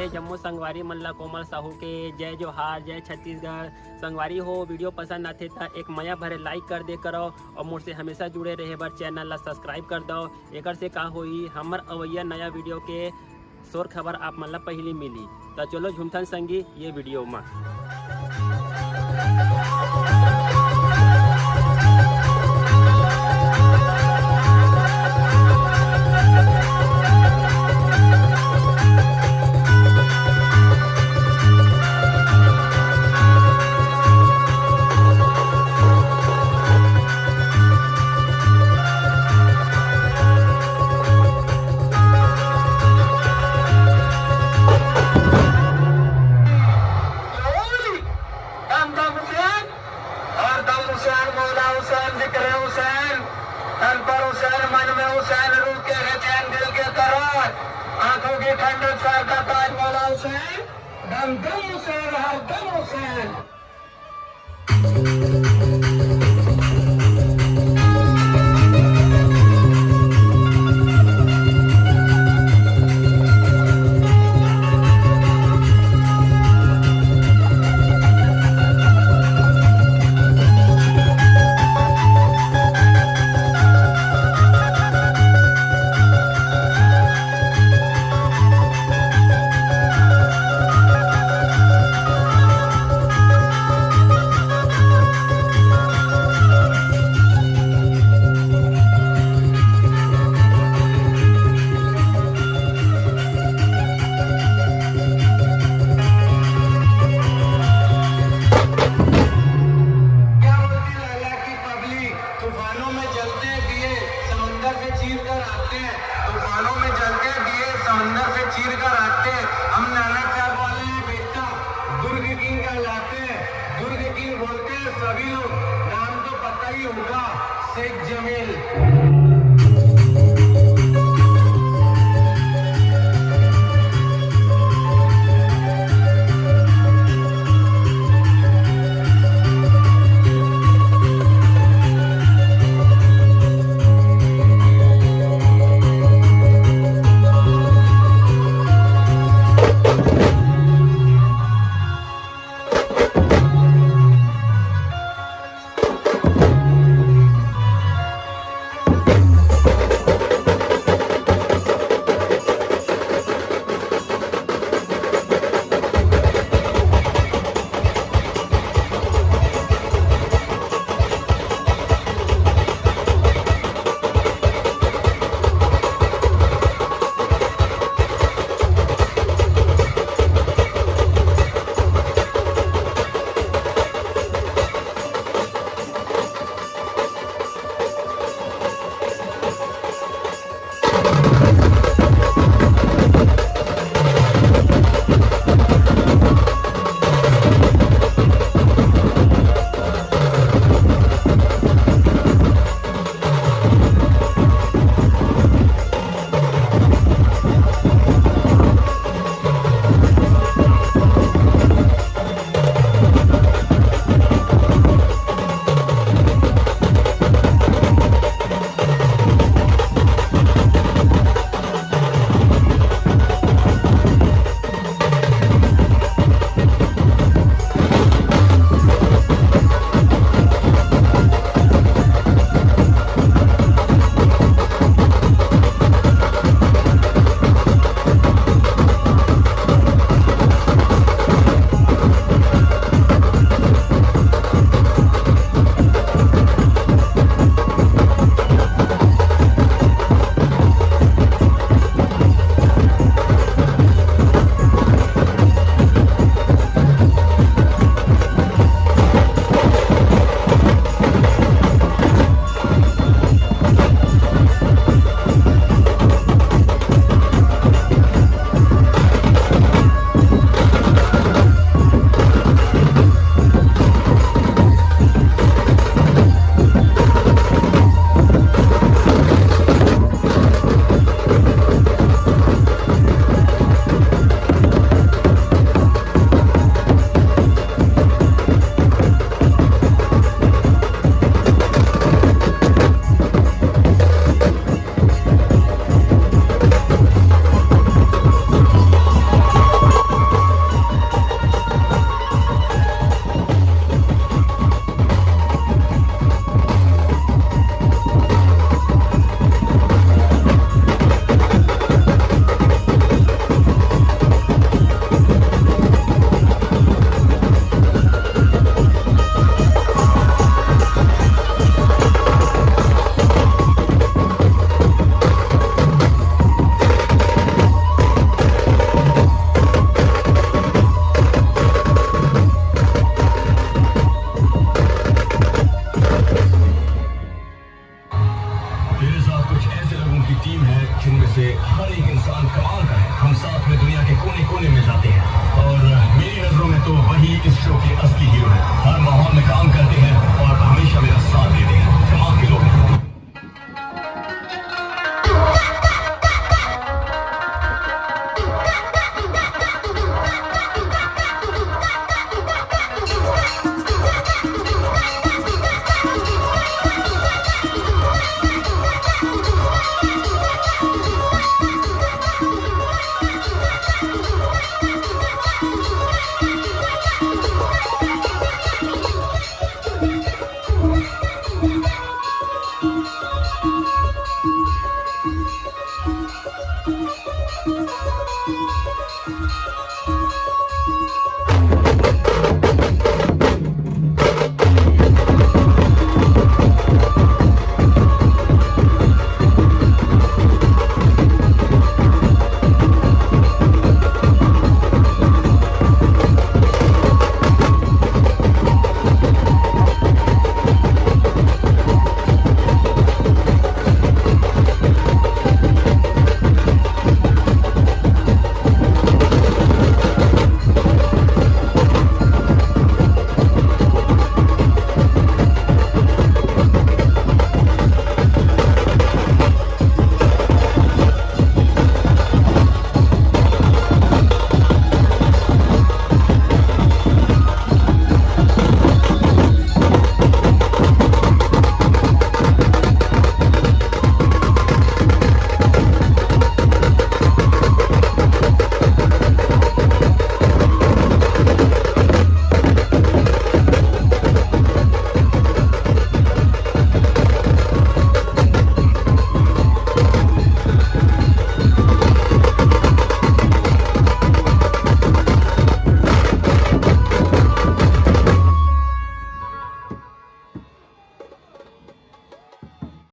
सारे जम्मू संगवारी मल्ला कोमल साहू के जय जोहार, जय छत्तीसगढ़। संगवारी हो वीडियो पसंद आते था एक मया भरे लाइक कर दे करो और मुझसे हमेशा जुड़े रहे बर चैनल ला सब्सक्राइब कर दो। एक से का होई हमर अवैया नया वीडियो के शोर खबर आप मन ला पहली मिली। तो चलो झुमथन संगी ये वीडियो में। आंखों की ठंडक सर का ताज मौला हुसैन, दम दम हुसैन हर दम हुसैन। तूफानों में जलते दिए समंदर से चीर कर आते हैं, तूफानों में जलते दिए समंदर से चीर कर आते हैं। हम नानक साहब वाले हैं बेटा, दुर्ग किंग कहलाते हैं। दुर्ग किंग बोलते हैं सभी लोग, नाम तो पता ही होगा, शेख जमील।